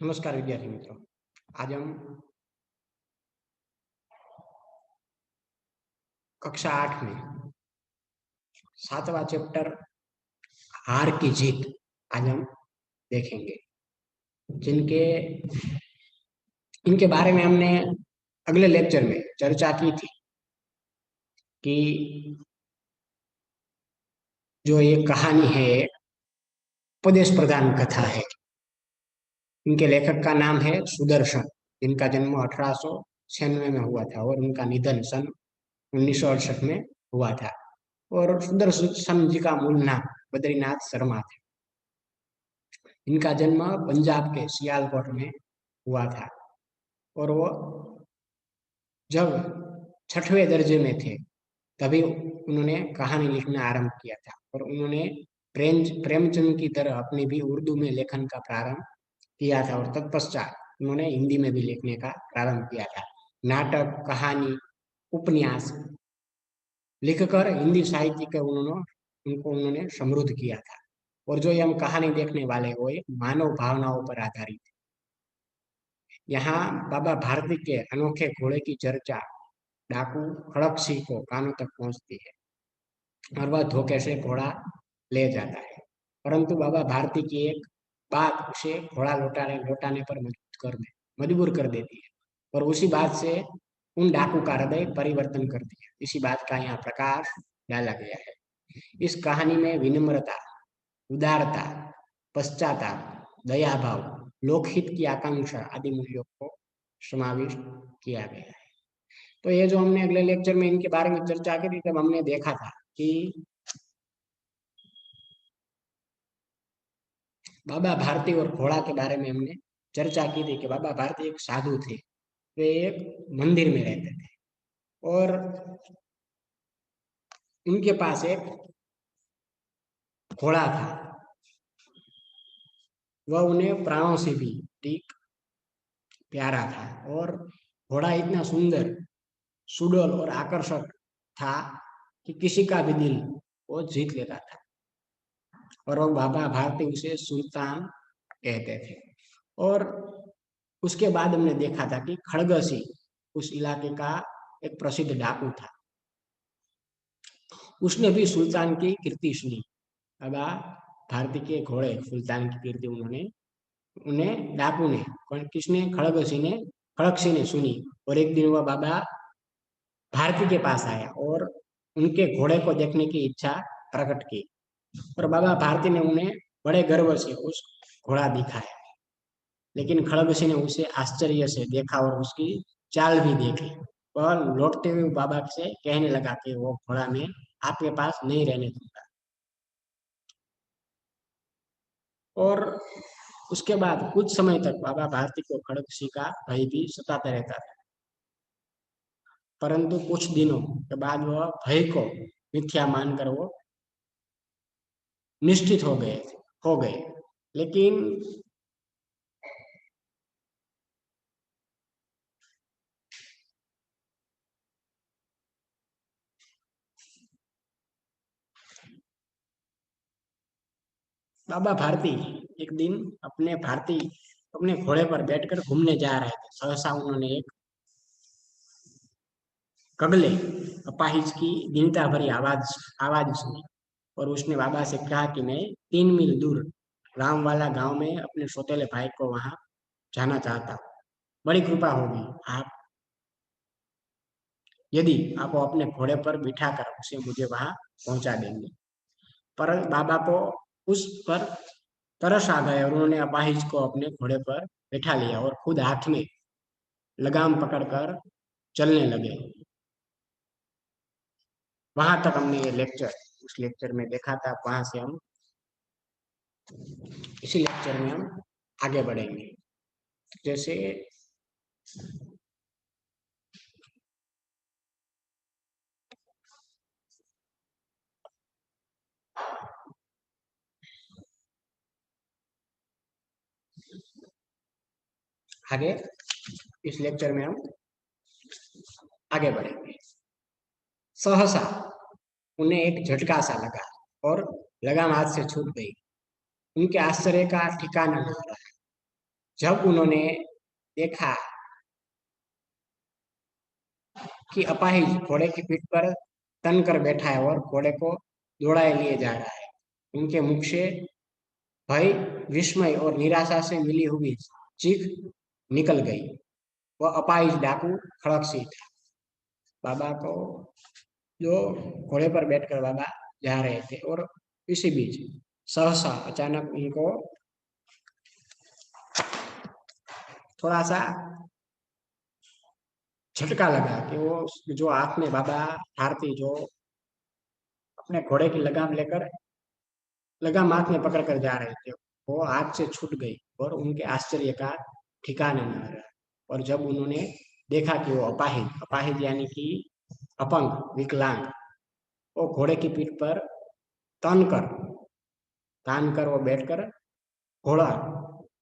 नमस्कार विद्यार्थी मित्रों। आज हम कक्षा 8 में 7वां चैप्टर हार की जीत आज हम देखेंगे। जिनके इनके बारे में हमने अगले लेक्चर में चर्चा की थी कि जो ये कहानी है उपदेश प्रधान कथा है। इनके लेखक का नाम है सुदर्शन। इनका जन्म 1896 में हुआ था और उनका निधन सन 1968 में हुआ था। और सुदर्शन जी का मूल नाम बद्रीनाथ शर्मा था। इनका जन्म पंजाब के सियालकोट में हुआ था और वो जब 6वें दर्जे में थे तभी उन्होंने कहानी लिखना आरंभ किया था। और उन्होंने प्रेमचंद की तरह अपनी भी उर्दू में लेखन का प्रारंभ किया था और तत्पश्चात उन्होंने हिंदी में भी लिखने का प्रारंभ किया था। नाटक, कहानी, उपन्यास लिखकर हिंदी साहित्य के उन्होंने समृद्ध किया था। और जो ये हम कहानी देखने वाले वो एक मानव भावनाओं पर आधारित है। यहाँ बाबा भारती के अनोखे घोड़े की चर्चा डाकू खड़क सिंह को कानों तक पहुंचती है और वह धोखे से घोड़ा ले जाता है। परंतु बाबा भारती की एक बात उसे घोड़ा लौटाने पर मजबूर कर देती है और उसी बात से उन डाकू का हृदय परिवर्तन करती है। इसी बात का यहाँ प्रकाश डाला गया है। इस कहानी में विनम्रता, उदारता, पश्चाताप, दया भाव, लोकहित की आकांक्षा आदि मूल्यों को समाविष्ट किया गया है। तो ये जो हमने अगले लेक्चर में इनके बारे में चर्चा की थी तब हमने देखा था कि बाबा भारती और घोड़ा के बारे में हमने चर्चा की थी कि बाबा भारती एक साधु थे। वे एक मंदिर में रहते थे और उनके पास एक घोड़ा था। वह उन्हें प्राणों से भी ठीक प्यारा था और घोड़ा इतना सुंदर, सुडौल और आकर्षक था कि किसी का भी दिल वो जीत लेता था। और वो बाबा भारती उसे सुल्तान कहते थे। और उसके बाद हमने देखा था कि खड़ग सिंह उस इलाके का एक प्रसिद्ध डाकू था। उसने भी सुल्तान की कीर्ति सुनी। बाबा भारती के घोड़े सुल्तान की कीर्ति उन्हें डाकू ने किसने खड़ग सिंह ने सुनी। और एक दिन वह बाबा भारती के पास आया और उनके घोड़े को देखने की इच्छा प्रकट की। और बाबा भारती ने उन्हें बड़े गर्व से उस घोड़ा दिखाया। लेकिन खड़ग सिंह ने उसे आश्चर्य से देखा और उसकी चाल भी देखी। वह लौटते हुए बाबा से कहने लगा कि वो घोड़ा मैं आपके पास नहीं रहने दूंगा। और उसके बाद कुछ समय तक बाबा भारती को खड़ग सिंह का भय भी सताता रहता था। परंतु कुछ दिनों के बाद वह भय को मिथ्या मानकर वो निश्चित हो गए। लेकिन बाबा भारती एक दिन अपने घोड़े पर बैठकर घूमने जा रहे थे। सहसा उन्होंने एक कगले अपाहिज की दीनता भरी आवाज आवाज सुनी। और उसने बाबा से कहा कि मैं 3 मील दूर रामवाला गांव में अपने सौतेले भाई को वहां जाना चाहता हूँ। बड़ी कृपा होगी आप यदि आप वो अपने घोड़े पर बिठाकर उसे मुझे वहां पहुंचा देंगे। पर बाबा को उस पर तरस आ गए और उन्होंने अपाहिज को अपने घोड़े पर बैठा लिया और खुद हाथ में लगाम पकड़कर चलने लगे। वहां तक हमने ये लेक्चर उस लेक्चर में देखा था। वहां से हम इसी लेक्चर में हम आगे बढ़ेंगे। जैसे आगे इस लेक्चर में हम आगे बढ़ेंगे। सहसा उन्हें एक झटका सा लगा और लगाम हाथ से छूट गई। उनके आश्चर्य का ठिकाना न रहा। जब उन्होंने देखा कि अपाहिज घोड़े की पीठ पर तन कर बैठा है और घोड़े को दौड़ाए लिए जा रहा है, उनके मुख से भय, विस्मय और निराशा से मिली हुई चीख निकल गई। वह अपाहिज डाकू खड़क सिंह था। बाबा को जो घोड़े पर बैठकर बाबा जा रहे थे, और इसी बीच सहसा अचानक उनको थोड़ा सा झटका लगा कि वो जो हाथ में बाबा भारती जो अपने घोड़े की लगाम लेकर लगाम हाथ में पकड़ कर जा रहे थे, वो हाथ से छूट गई और उनके आश्चर्य का ठिकाना न रहा। और जब उन्होंने देखा कि वो अपाहिज अपाहिज यानी कि अपंग, विकलांग, वो घोड़े की पीठ पर तन कर तान कर वो बैठकर घोड़ा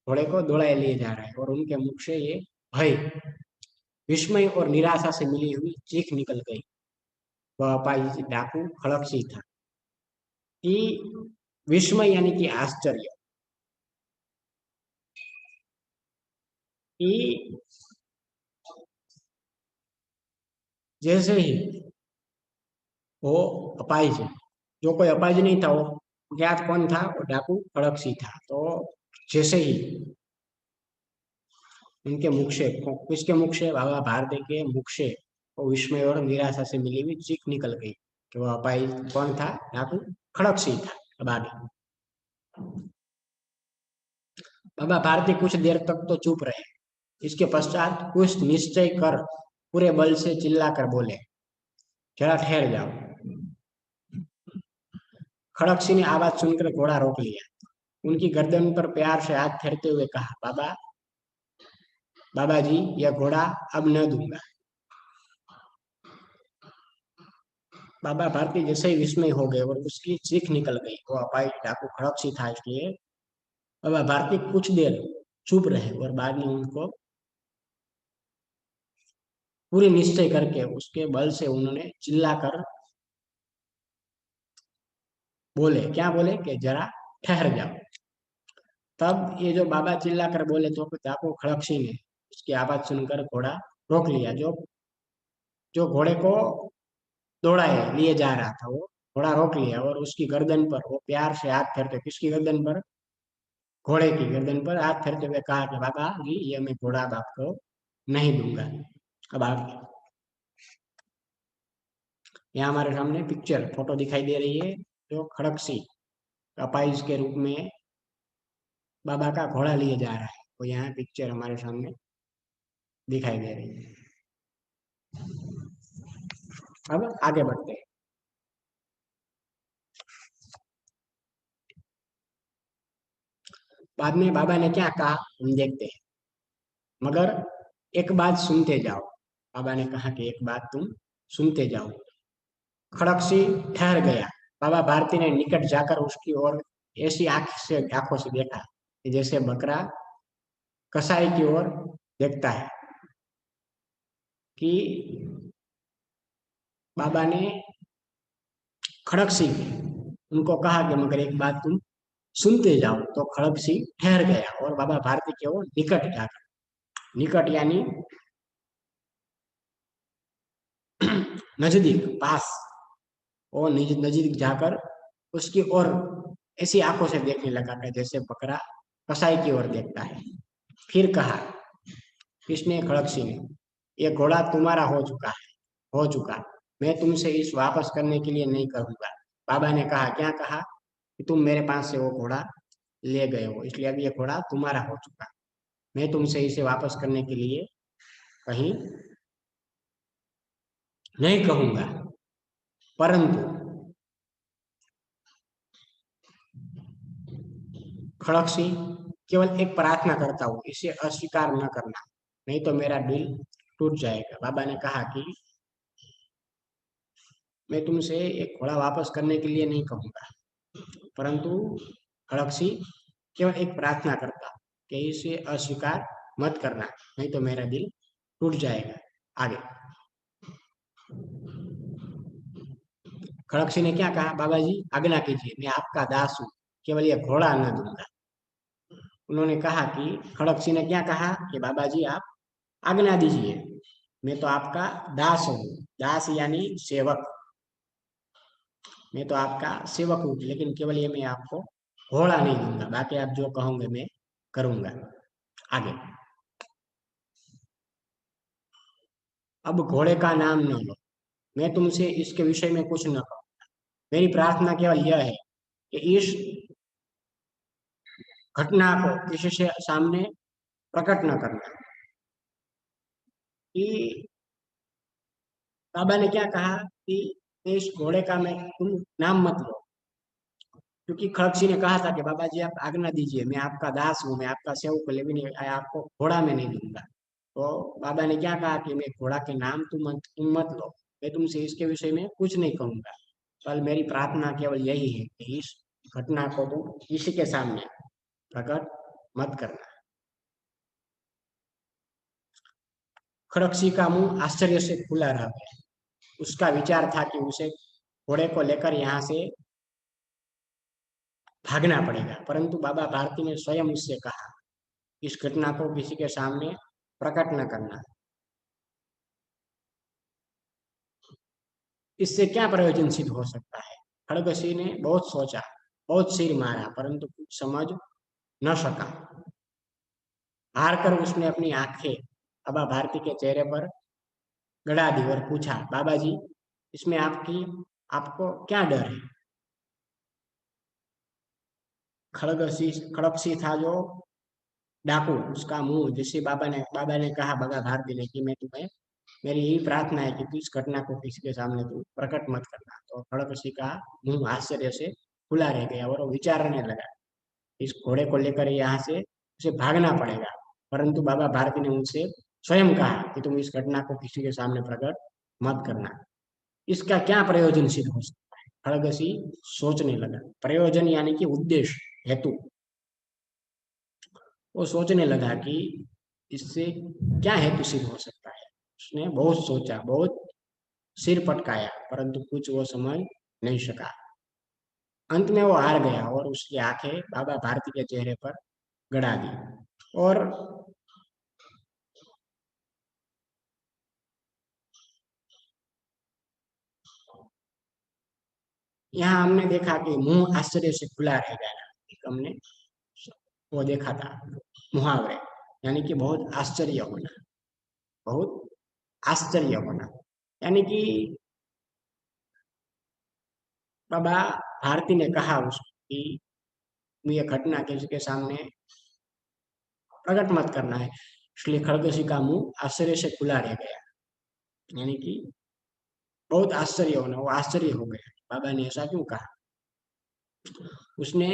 घोड़े को दौड़ाए लिए जा रहा है, और उनके मुख से ये भय, विस्मय और निराशा से मिली हुई चीख निकल गई। वह अपाहिज डाकू खड़क सिंह था। कि विस्मय यानी कि आश्चर्य, कि जैसे ही वो अपाहिज, जो कोई अपाहिज नहीं था, वो ज्ञात कौन था, वो डाकू खड़क सिंह था। तो जैसे ही उनके मुख से, किसके मुख से, बाबा भारती के मुख से वो विस्मय और निराशा से मिली हुई चीख निकल गई कि वह अपाहिज कौन था, डाकू खड़क सिंह था। अब आगे बाबा भारती कुछ देर तक तो चुप रहे। इसके पश्चात कुछ निश्चय कर पूरे बल से चिल्लाकर बोले, जरा ठहर जाओ। खड़क सिंह ने आवाज सुनकर घोड़ा रोक लिया। उनकी गर्दन पर प्यार से हाथ फेरते हुए कहा, बाबा, बाबा जी, यह घोड़ा अब न दूंगा। बाबा भारती जैसे ही विस्मय हो गए और उसकी चीख निकल गई। वो अपाई डाकू खड़क सी था, इसलिए बाबा भारती कुछ देर चुप रहे और बाद में उनको पूरी निश्चय करके उसके बल से उन्होंने चिल्लाकर बोले, क्या बोले कि जरा ठहर जाओ। तब ये जो बाबा चिल्लाकर बोले तो डाकू खड़क सिंह ने उसकी आवाज सुनकर घोड़ा रोक लिया। जो जो घोड़े को दौड़ाए लिए जा रहा था, वो घोड़ा रोक लिया और उसकी गर्दन पर वो प्यार से हाथ फेरते, किसकी गर्दन पर, घोड़े की गर्दन पर हाथ फेरते हुए कहा कि बाबा जी, ये मैं घोड़ा अब आपको नहीं दूंगा। अब आप, यहाँ हमारे सामने पिक्चर फोटो दिखाई दे रही है, जो खड़क सिंह अपाइज के रूप में बाबा का घोड़ा लिए जा रहा है, तो यहाँ पिक्चर हमारे सामने दिखाई दे रही है। अब आगे बढ़ते हैं। बाद में बाबा ने क्या कहा हम देखते हैं, मगर एक बात सुनते जाओ। बाबा ने कहा कि एक बात तुम सुनते जाओ। खड़क सिंह ठहर गया। बाबा भारती ने निकट जाकर उसकी ओर ऐसी आंखों से देखा कि जैसे बकरा कसाई की ओर देखता है। कि बाबा ने खड़क सिंह उनको कहा कि मगर एक बात तुम सुनते जाओ। तो खड़क सिंह ठहर गया और बाबा भारती के ओर निकट जाकर, निकट यानी नजदीक, पास, और नजदीक जाकर उसकी ओर ऐसी आंखों से देखने लगा कि जैसे बकरा कसाई की ओर देखता है। फिर कहा, किसने, खड़क सिंह ने, यह घोड़ा तुम्हारा हो चुका है, हो चुका। मैं तुमसे इस वापस करने के लिए नहीं कहूंगा। बाबा ने कहा, क्या कहा, कि तुम मेरे पास से वो घोड़ा ले गए हो, इसलिए अब ये घोड़ा तुम्हारा हो चुका। मैं तुमसे इसे वापस करने के लिए कहीं नहीं कहूंगा, परंतु खड़क सिंह, केवल एक प्रार्थना करता हूँ, इसे अस्वीकार न करना, नहीं तो मेरा दिल टूट जाएगा। बाबा ने कहा कि मैं तुमसे एक घोड़ा वापस करने के लिए नहीं कहूंगा, परंतु खड़क सिंह, केवल एक प्रार्थना करता कि इसे अस्वीकार मत करना, नहीं तो मेरा दिल टूट जाएगा। आगे खड़क सिंह ने क्या कहा, बाबा जी आज्ञा कीजिए, मैं आपका दास हूँ, केवल यह घोड़ा न दूंगा। उन्होंने कहा कि खड़क सिंह ने क्या कहा कि बाबा जी आप आज्ञा दीजिए, मैं तो आपका दास हूँ। दास यानी सेवक। मैं तो आपका सेवक हूँ, लेकिन केवल ये मैं आपको घोड़ा नहीं दूंगा, बाकी आप जो कहोगे मैं करूंगा। आगे, अब घोड़े का नाम न लो, मैं तुमसे इसके विषय में कुछ न कहूँ। मेरी प्रार्थना केवल यह है कि इस घटना को किसी से सामने प्रकट न करना। कि बाबा ने क्या कहा कि इस घोड़े का मैं तुम नाम मत लो, क्योंकि खड़गसी ने कहा था कि बाबा जी आप आज्ञा दीजिए, मैं आपका दास हूँ, मैं आपका सेवक हूँ, लेकिन आपको घोड़ा मैं नहीं दूंगा। तो बाबा ने क्या कहा कि मैं घोड़ा के नाम तुम मत लो, मैं तुमसे इसके विषय में कुछ नहीं कहूंगा। कल मेरी प्रार्थना केवल यही है कि इस घटना को तुम किसी के सामने प्रकट मत करना। खड़गसी का मुंह आश्चर्य से खुला रह गया। उसका विचार था कि उसे घोड़े को लेकर यहाँ से भागना पड़ेगा, परंतु बाबा भारती ने स्वयं उससे कहा इस घटना को किसी के सामने प्रकट न करना। इससे क्या प्रयोजन सिद्ध हो सकता है? खड़गसी ने बहुत सोचा, बहुत सिर मारा, परंतु कुछ समझ न सका। हार कर उसने अपनी आंखें बाबा भारती के चेहरे पर गड़ा दी और पूछा, बाबा जी इसमें आपको क्या डर है? खड़गसी खड़गसी था जो डाकू, उसका मुंह जैसे बाबा ने कहा, बाबा भारती ने कि मैं तुम्हें, मेरी यही प्रार्थना है कि तू इस घटना को किसी के सामने तू प्रकट मत करना। तो खड़गसी का मुंह आश्चर्य से खुला रह गया और वो विचारने लगा, इस घोड़े को लेकर यहाँ से उसे भागना पड़ेगा, परंतु बाबा भारती ने उनसे स्वयं कहा कि तुम इस घटना को किसी के सामने प्रकट मत करना। इसका क्या प्रयोजन सिद्ध हो सकता है? खड़गसी सोचने लगा। प्रयोजन यानी कि उद्देश्य, हेतु। वो सोचने लगा कि इससे क्या हेतु सिद्ध हो सकता है। उसने बहुत सोचा, बहुत सिर पटकाया, परंतु कुछ वो समझ नहीं सका। अंत में वो हार गया और उसकी आंखें बाबा भारती के चेहरे पर गड़ा दी। और यहाँ हमने देखा कि मुंह आश्चर्य से खुला रह गया। एक हमने वो देखा था मुहावरे, यानी कि बहुत आश्चर्य होना, बहुत आश्चर्य होना। यानी कि बाबा भारती ने कहा उसको कि ये घटना किसी के सामने प्रकट मत करना है, इसलिए खड़गसी का मुंह आश्चर्य से खुला रह गया। यानी कि बहुत आश्चर्य होना, वो आश्चर्य हो गया, बाबा ने ऐसा क्यों कहा। उसने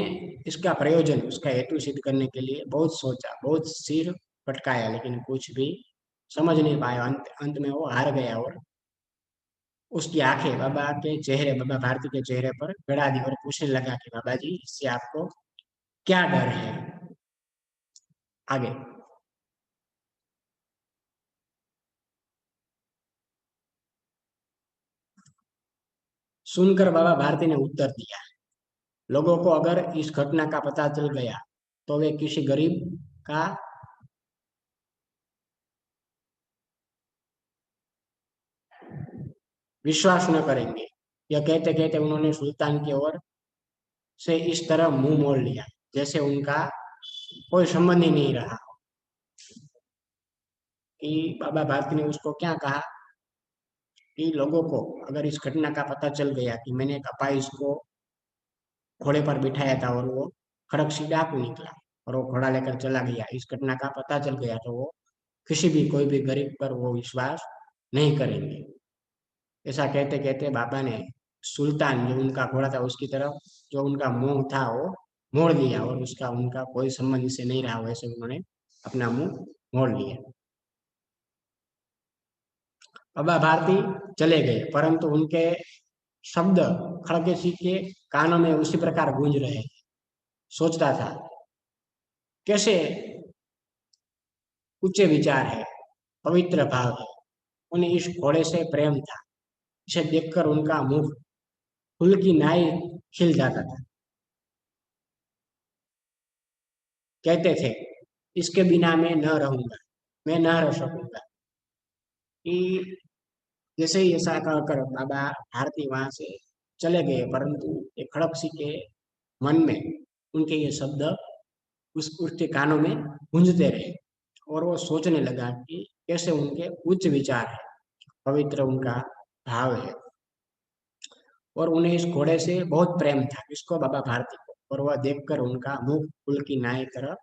इसका प्रयोजन, उसका हेतु सिद्ध करने के लिए बहुत सोचा, बहुत सिर पटकाया, लेकिन कुछ भी समझ नहीं पाया। अंत में वो हार गया और उसकी आंखें बाबा भारती के चेहरे पर गड़ा दी और पूछने लगा कि बाबा जी इससे आपको क्या डर है? आगे, सुनकर बाबा भारती ने उत्तर दिया, लोगों को अगर इस घटना का पता चल गया तो वे किसी गरीब का विश्वास न करेंगे। यह कहते कहते उन्होंने सुल्तान की ओर से इस तरह मुंह मोड़ लिया, जैसे उनका कोई संबंध ही नहीं रहा। कि बाबा भारती ने उसको क्या कहा कि लोगों को अगर इस घटना का पता चल गया कि मैंने एक अपाइज को घोड़े पर बिठाया था और वो खड़गसी डाकू निकला और वो घोड़ा लेकर चला गया, इस घटना का पता चल गया तो वो किसी भी कोई भी गरीब पर वो विश्वास नहीं करेंगे। ऐसा कहते कहते बाबा ने सुल्तान जो उनका घोड़ा था उसकी तरफ जो उनका मुंह था वो मोड़ लिया और उसका उनका कोई संबंध इससे नहीं रहा, वैसे उन्होंने अपना मुंह मोड़ लिया। बाबा भारती चले गए, परंतु उनके शब्द खड़गसी के कानों में उसी प्रकार गूंज रहे। सोचता था कैसे ऊंचे विचार है, पवित्र भाव है, उन्हें इस घोड़े से प्रेम था। इसे देखकर उनका मुख फूल की नाई खिल जाता था। कहते थे इसके बिना मैं न रहूंगा, मैं न रह सकूंगा। कि जैसे ही ऐसा कहकर बाबा भारती वहां से चले गए, परंतु ये खड़क सिंह के मन में उनके ये शब्द उसके कानों में गूंजते रहे। और वो सोचने लगा कि कैसे उनके उच्च विचार है, पवित्र उनका भाव है, और उन्हें इस घोड़े से बहुत प्रेम था, इसको बाबा भारती को। और वह देखकर उनका मुख फूल की नाई तरह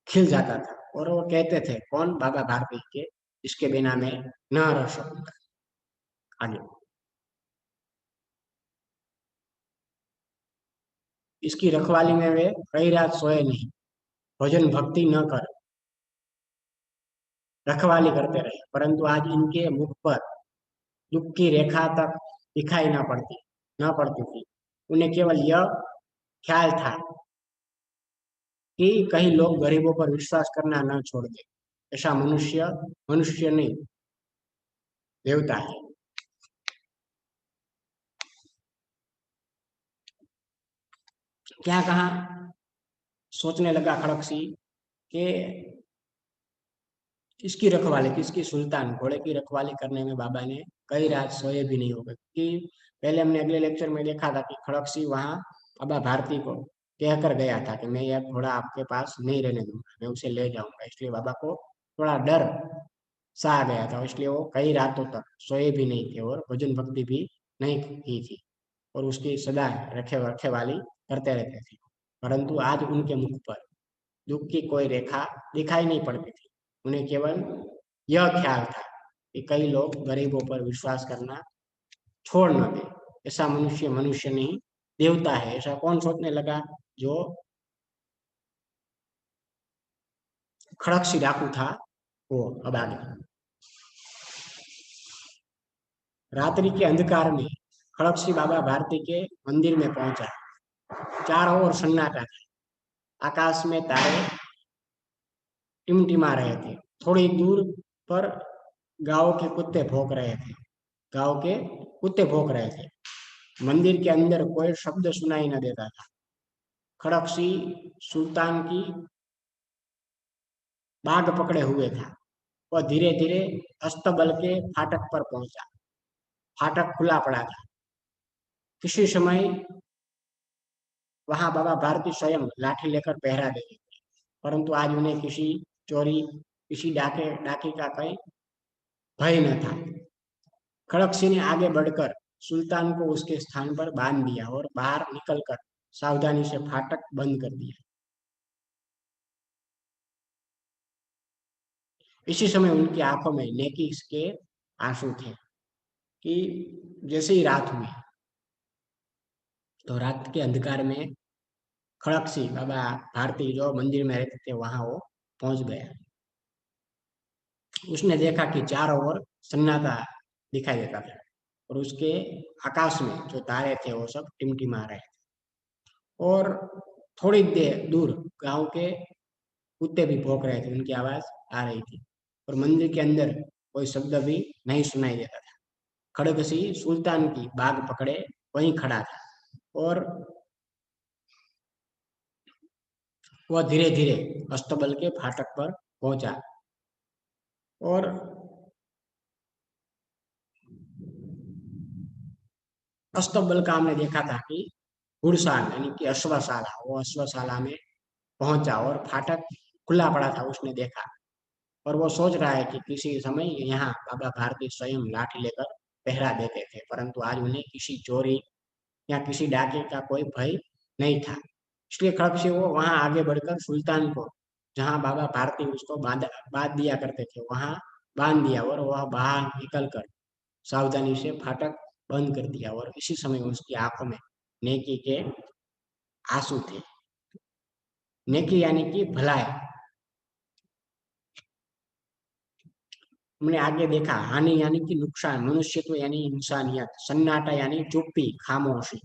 खिल जाता था। और वो कहते थे कौन, बाबा भारती के इसके बिना मैं न रह सकूंगा। आगे, इसकी रखवाली में वे कई रात सोए नहीं, भजन भक्ति न कर रखवाली करते रहे, परंतु आज इनके मुख पर दुख की रेखा तक दिखाई न पड़ती थी। उन्हें केवल यह ख्याल था कि कहीं लोग गरीबों पर विश्वास करना न छोड़ दे। ऐसा मनुष्य मनुष्य नहीं, देवता है। क्या कहा, सोचने लगा खड़क सिंह कि इसकी रखवाली, किसकी, सुल्तान घोड़े की रखवाली करने में बाबा ने कई रात सोए भी नहीं होगा। कि पहले हमने अगले लेक्चर में देखा था कि खड़क सिंह वहां बाबा भारती को कहकर गया था कि मैं यह घोड़ा आपके पास नहीं रहने दूंगा, मैं उसे ले जाऊंगा। इसलिए बाबा को थोड़ा डर सा आ गया था, इसलिए वो कई रातों तक सोए भी नहीं थे और भजन भक्ति भी नहीं की थी, और उसकी सदा रखे वाली करते रहते थे। परंतु आज उनके मुख पर दुख की कोई रेखा दिखाई नहीं पड़ती थी। उन्हें केवल यह ख्याल था कि कई लोग गरीबों पर विश्वास करना छोड़ न दे। ऐसा मनुष्य मनुष्य नहीं, देवता है। ऐसा कौन सोचने लगा, जो खड़क सी डाकू था वो। अब आगे, रात्रि के अंधकार में खड़क सिंह बाबा भारती के मंदिर में पहुंचा। चारों ओर सन्नाटा था, आकाश में तारे टिमटिमा रहे थे। थोड़ी दूर पर गांव के कुत्ते भौंक रहे थे, गांव के कुत्ते भौंक रहे थे। मंदिर के अंदर कोई शब्द सुनाई न देता था। खड़क सिंह सुल्तान की बाग पकड़े हुए था। वह धीरे धीरे अस्तबल के फाटक पर पहुंचा। फाटक खुला पड़ा था। किसी समय वहां बाबा भारती स्वयं लाठी लेकर पहरा देते थे, परंतु आज उन्हें किसी चोरी, किसी डाके का कोई भय न था। खड़क सिंह ने आगे बढ़कर सुल्तान को उसके स्थान पर बांध दिया और बाहर निकलकर सावधानी से फाटक बंद कर दिया। इसी समय उनकी आंखों में नेकी के आंसू थे। कि जैसे ही रात हुई तो रात के अंधकार में खड़क सिंह बाबा भारती जो मंदिर में रहते थे वहां वो पहुंच गया। उसने देखा कि चारों ओर सन्नाटा दिखाई देता था, और उसके आकाश में जो तारे थे वो सब टिमटिमा रहे थे। और थोड़ी देर दूर गांव के कुत्ते भी भौंक रहे थे, उनकी आवाज आ रही थी। और मंदिर के अंदर कोई शब्द भी नहीं सुनाई देता था। खड़ग सिंह सुल्तान की बाग पकड़े वहीं खड़ा था, और वह धीरे धीरे अस्तबल के फाटक पर पहुंचा। और अस्तबल का हमने देखा था कि घुड़साल यानी कि अश्वशाला, वो अश्वशाला में पहुंचा और फाटक खुला पड़ा था, उसने देखा। और वो सोच रहा है कि किसी समय यहाँ बाबा भारती स्वयं लाठी लेकर पहरा देते थे, परंतु आज उन्हें किसी चोरी या किसी डाके का कोई भय नहीं था। इसलिए खड़ग सिंह वो वहां आगे बढ़कर सुल्तान को, जहां बाबा भारती उसको बांध दिया करते थे, वहां बांध दिया। और वह बाहर निकल कर सावधानी से फाटक बंद कर दिया। और इसी समय उसकी आंखों में नेकी के आंसू थे। नेकी यानी कि भलाई। हमने आगे देखा, हानि यानी कि नुकसान, मनुष्यत्व यानी इंसानियत, सन्नाटा यानी चुप्पी, खामोशी,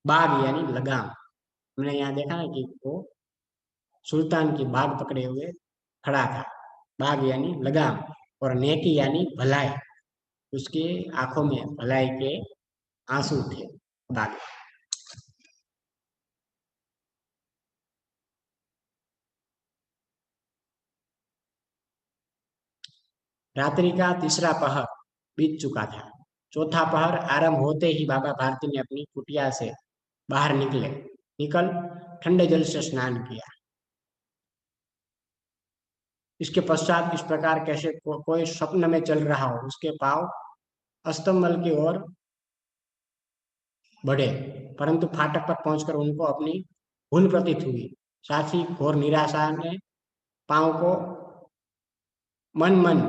बाग यानी लगाम। हमने यहाँ देखा ना कि वो सुल्तान की बाग पकड़े हुए खड़ा था। बाग यानी लगाम, और नेकी यानी भलाई, उसकी आंखों में भलाई के आंसू थे। बाग, रात्रि का तीसरा पहर बीत चुका था। चौथा पहर आरंभ होते ही बाबा भारती ने अपनी कुटिया से बाहर निकल ठंडे जल से स्नान किया। इसके पश्चात इस प्रकार कैसे कोई स्वप्न में चल रहा हो, उसके पांव अस्तंबल की ओर बढ़े, परंतु फाटक पर पहुंचकर उनको अपनी भूल प्रतीत हुई। साथ ही घोर निराशा ने पांव को मन मन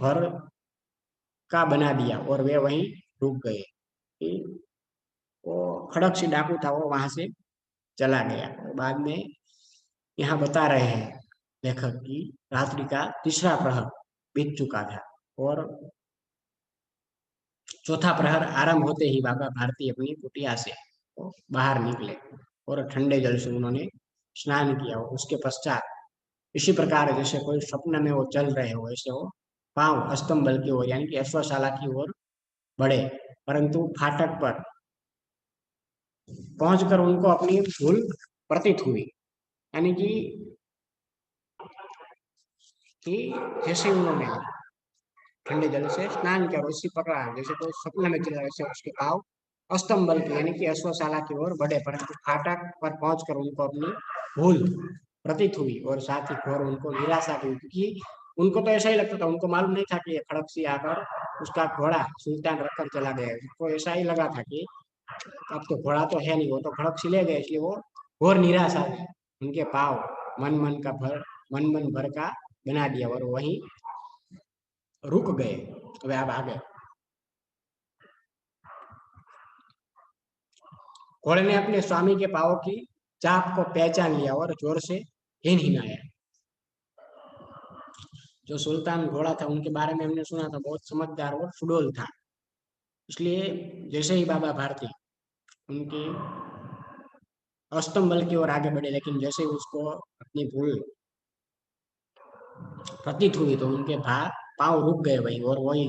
भर का बना दिया और वे वहीं रुक गए। वो खड़क सी डाकू था, वो वहां से चला गया। बाद में यहाँ बता रहे हैं लेखक की रात्रि का तीसरा प्रहर बीत चुका था और चौथा प्रहर आरंभ होते ही बाबा भारती अपनी कुटिया से बाहर निकले और ठंडे जल से उन्होंने स्नान किया। और उसके पश्चात इसी प्रकार जैसे कोई स्वप्न में वो चल रहे हो, ऐसे वो पांव अस्तंबल की ओर यानी कि अश्वशाला की ओर बढ़े, परंतु फाटक पर पहुंचकर उनको अपनी भूल प्रतीत हुई। यानी कि जैसे उन्होंने ठंडे जल से स्नान किया और उसी प्रकार जैसे कोई स्वप्न में चल रहा है, वैसे उसके पाव अस्तंबल की यानी कि अश्वशाला की ओर बढ़े, परंतु फाटक पर पहुंचकर उनको अपनी भूल प्रतीत हुई और साथ ही घोर उनको निराशा हुई, क्योंकि उनको तो ऐसा ही लगता था, उनको मालूम नहीं था कि ये खड़क सी आकर उसका घोड़ा सुल्तान रखकर चला गया। उनको ऐसा ही लगा था कि अब तो घोड़ा तो है नहीं, वो तो खड़क सी ले गए, इसलिए वो घोर निराशा है। उनके पाव मन मन भर का बना दिया और वहीं रुक गए। अब आप आगे। घोड़े ने अपने स्वामी के पाँव की चाप को पहचान लिया और जोर से हिनहिनाया। जो सुल्तान घोड़ा था उनके बारे में हमने सुना था, बहुत समझदार और सुडौल था। इसलिए जैसे ही बाबा भारती उनकी अस्तंबल की ओर आगे बढ़े, लेकिन जैसे ही उसको अपनी भूल प्रतीत हुई तो उनके पाँव रुक गए वहीं, और वही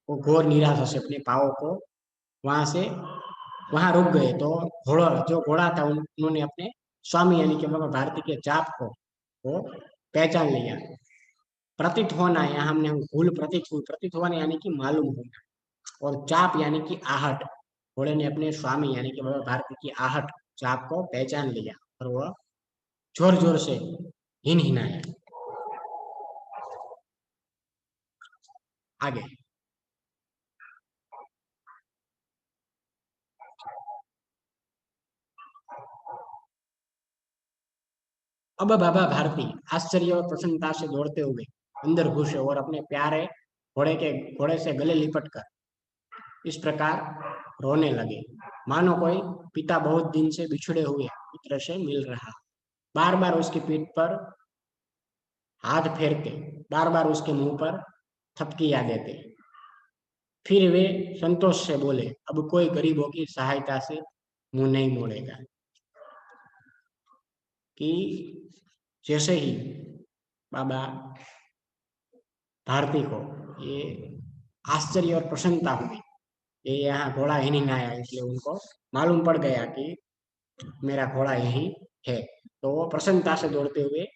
वो घोर निराशा से अपने पाँव को वहां से वहां रुक गए। तो घोड़ा था उन्होंने अपने स्वामी यानी कि बाबा भारती के चाप को वो पहचान लिया। प्रतीत होना, यहाँ हमने भूल प्रतीत हुई, प्रतीत होना यानी कि मालूम होना, और चाप यानी कि आहट। घोड़े ने अपने स्वामी यानी कि बाबा भारती की आहट चाप को पहचान लिया और वह जोर जोर से हिनहिनाया। आगे। अब बाबा भारती आश्चर्य और प्रसन्नता से दौड़ते हुए अंदर घुसे और अपने प्यारे घोड़े से गले लिपट कर इस प्रकार रोने लगे, मानो कोई पिता बहुत दिन से बिछड़े हुए पुत्र से मिल रहा। बार बार उसकी पीठ पर हाथ फेरते, बार बार उसके मुंह पर थपकियां देते। फिर वे संतोष से बोले, अब कोई गरीबों की सहायता से मुंह नहीं मोड़ेगा। कि जैसे ही बाबा भारती को ये आश्चर्य और प्रसन्नता हुई, ये यहाँ घोड़ा ही नहीं आया, इसलिए उनको मालूम पड़ गया कि मेरा घोड़ा यही है। तो वो प्रसन्नता से दौड़ते हुए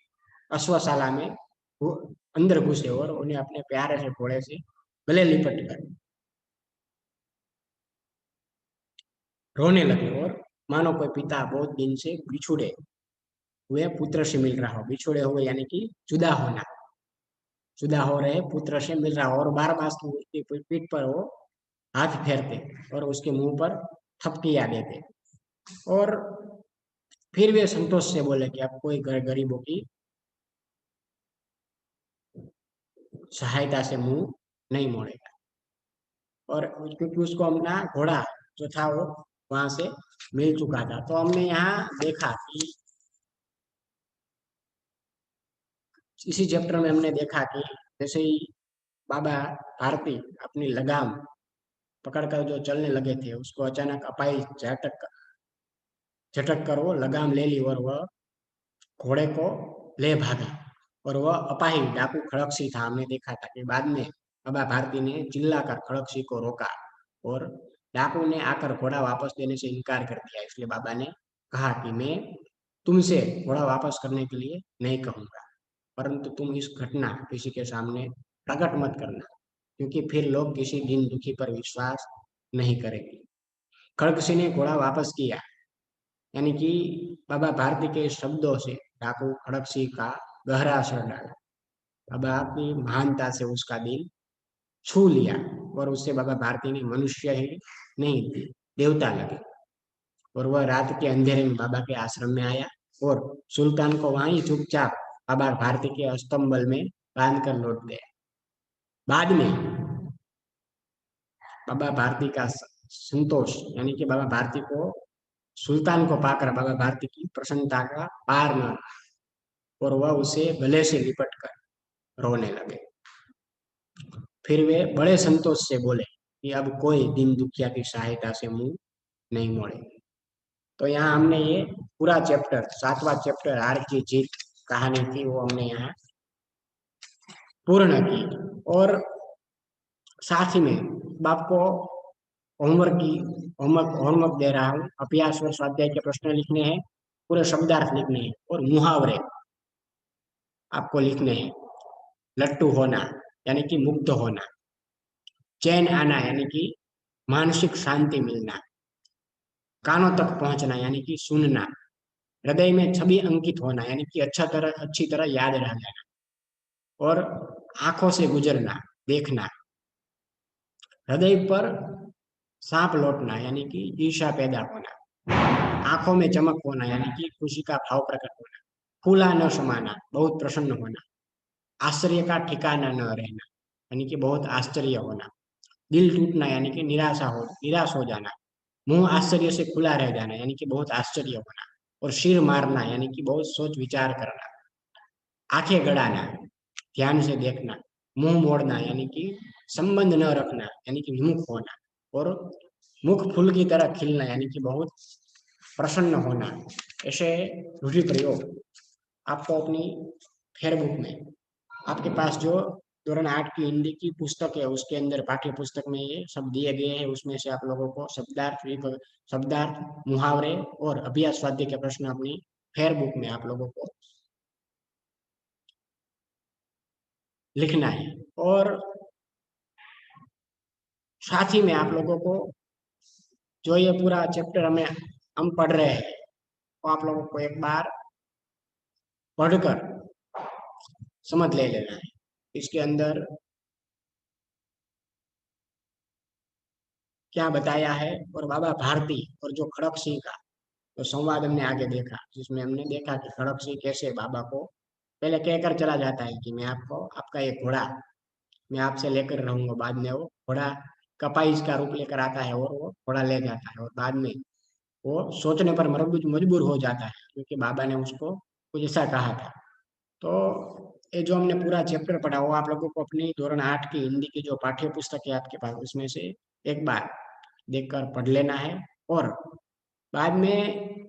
अश्वशाला में अंदर घुसे और उन्हें अपने प्यारे से घोड़े से गले लिपट कर रोने लगे, और मानो कोई पिता बहुत दिन से बिछुड़े हुए पुत्र से मिल रहा हो। बिछुड़े हुए यानी कि जुदा हो रहे पुत्र से मिल रहा हो, और बार बार उसकी पीठ पर वो हाथ फेरते और उसके मुंह पर थपकियां देते। और फिर वे संतोष से बोले कि अब कोई गरीबों की सहायता से मुंह नहीं मोड़ेगा। और क्योंकि उसको अपना घोड़ा जो था वो वहां से मिल चुका था। तो हमने यहाँ देखा कि इसी चैप्टर में हमने देखा कि जैसे ही बाबा भारती अपनी लगाम पकड़कर जो चलने लगे थे, उसको अचानक अपाई झटक कर वो लगाम ले ली और वह घोड़े को ले भागा। और वह अपाही डाकू खड़कसी था। हमने देखा था कि बाद में बाबा भारती ने चिल्लाकर खड़कसी को रोका और डाकू ने आकर घोड़ा वापस देने से इनकार कर दिया। इसलिए बाबा ने कहा कि मैं तुमसे घोड़ा वापस करने के लिए नहीं कहूंगा, परंतु तुम इस घटना किसी के सामने प्रकट मत करना। क्योंकि फिर लोग किसी दीन दुखी पर विश्वास नहीं करेंगे। खड़ग सिंह ने घोड़ा वापस किया, यानी कि बाबा भारती के शब्दों से डाकू खड़ग सिंह का गहरा असर डाला। बाबा की महानता से उसका दिल छू लिया और उससे बाबा भारती ने मनुष्य ही नहीं देवता लगे। और वह रात के अंधेरे में बाबा के आश्रम में आया और सुल्तान को वहीं चुपचाप बाबा भारती के अस्तंबल में बांध कर लौट गया। बाद में बाबा भारती का संतोष, यानी कि बाबा भारती को सुल्तान को पाकर बाबा भारती की प्रसन्नता का पार न रहा और वह उसे गले से लिपट कर रोने लगे। फिर वे बड़े संतोष से बोले कि अब कोई दीन दुखिया की सहायता से मुंह नहीं मोड़ेंगे। तो यहाँ हमने ये पूरा चैप्टर, 7वां चैप्टर हार की जीत कहानी थी, वो हमने यहाँ पूर्ण की। और साथ ही में आपको होमवर्क की होमवर्क दे रहा हूँ। अभ्यास और स्वाध्याय के प्रश्न लिखने हैं, पूरे शब्दार्थ लिखने हैं और मुहावरे आपको लिखने हैं। लट्टू होना यानी कि मुग्ध होना, चैन आना यानी कि मानसिक शांति मिलना, कानों तक पहुंचना यानी कि सुनना, हृदय में छवि अंकित होना यानी कि अच्छी तरह याद रह जाना, और आंखों से गुजरना, देखना, हृदय पर सांप लौटना यानी कि ईर्ष्या पैदा होना, आंखों में चमक होना यानी कि खुशी का भाव प्रकट होना, फूला न समाना, बहुत प्रसन्न होना, आश्चर्य का ठिकाना न रहना यानी कि बहुत आश्चर्य होना, दिल टूटना यानी कि निराश हो जाना, मुंह आश्चर्य से खुला रह जाना यानी कि बहुत आश्चर्य होना, और सिर मारना यानी कि बहुत सोच विचार करना, आंखें गड़ाना, ध्यान से देखना, मुंह मोड़ना यानी कि संबंध न रखना यानी कि विमुख होना, और मुख फूल की तरह खिलना यानी कि बहुत प्रसन्न होना। ऐसे रूढ़ि प्रयोग आपको अपनी फेयरबुक में, आपके पास जो धोरण 8 की हिंदी की पुस्तक है उसके अंदर पाठ्य पुस्तक में ये सब दिए गए हैं। उसमें से आप लोगों को शब्दार्थ, मुहावरे और अभ्यास स्वाध्याय के प्रश्न अपनी फेयरबुक में आप लोगों को लिखना है। और साथ ही में आप लोगों को जो ये पूरा चैप्टर हम पढ़ रहे हैं, वो आप लोगों को एक बार पढ़कर समझ ले लेना है। इसके अंदर क्या बताया है, और बाबा भारती और जो खड़ग सिंह का तो संवाद हमने आगे देखा, जिसमें हमने देखा कि खड़ग सिंह कैसे बाबा को पहले कहकर चला जाता है कि मैं आपको, आपका एक घोड़ा मैं आपसे लेकर रहूंगा। बाद में वो घोड़ा कपाइश का रूप लेकर आता है और वो घोड़ा ले जाता है, और बाद में वो सोचने पर मजबूर हो जाता है क्योंकि बाबा ने उसको कुछ ऐसा कहा था। तो ये जो हमने पूरा चैप्टर पढ़ा वो आप लोगों को अपनी धोरण 8 की हिंदी की जो पाठ्य पुस्तक है आपके पास, उसमें से एक बार देखकर पढ़ लेना है। और बाद में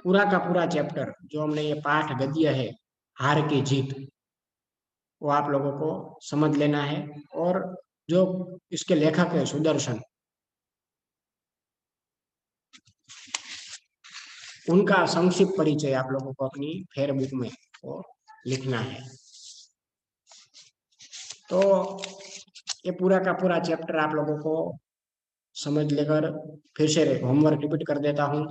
पूरा का पूरा चैप्टर जो हमने ये पाठ गद्य है हार की जीत, वो आप लोगों को समझ लेना है। और जो इसके लेखक है सुदर्शन, उनका संक्षिप्त परिचय आप लोगों को अपनी फेयरबुक में वो लिखना है। तो ये पूरा का पूरा चैप्टर आप लोगों को समझ लेकर फिर से होमवर्क रिपीट कर देता हूँ।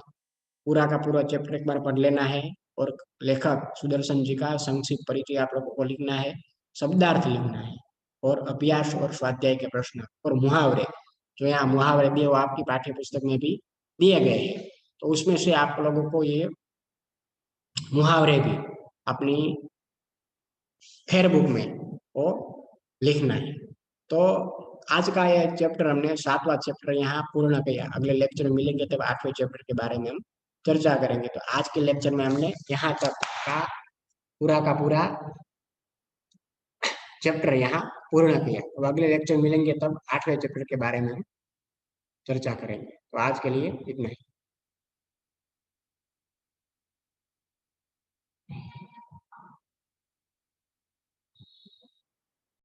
पूरा का पूरा चैप्टर एक बार पढ़ लेना है और लेखक सुदर्शन जी का संक्षिप्त परिचय आप लोगों को लिखना है, शब्दार्थ लिखना है, और अभ्यास और स्वाध्याय के प्रश्न और मुहावरे, जो यहाँ मुहावरे दिए वो आपकी पाठ्य पुस्तक में भी दिए गए हैं। तो उसमें से आप लोगों को ये मुहावरे भी अपनी फेयरबुक में वो लिखना है। तो आज का यह चैप्टर हमने 7वां चैप्टर यहाँ पूर्ण किया। अगले लेक्चर में मिलेंगे तब 8वें चैप्टर के बारे में हम चर्चा करेंगे। तो आज के लेक्चर में हमने यहाँ तक का पूरा चैप्टर यहाँ पूर्ण किया। तो अगले लेक्चर मिलेंगे तब 8वें चैप्टर के बारे में हम चर्चा करेंगे। तो आज के लिए इतना ही।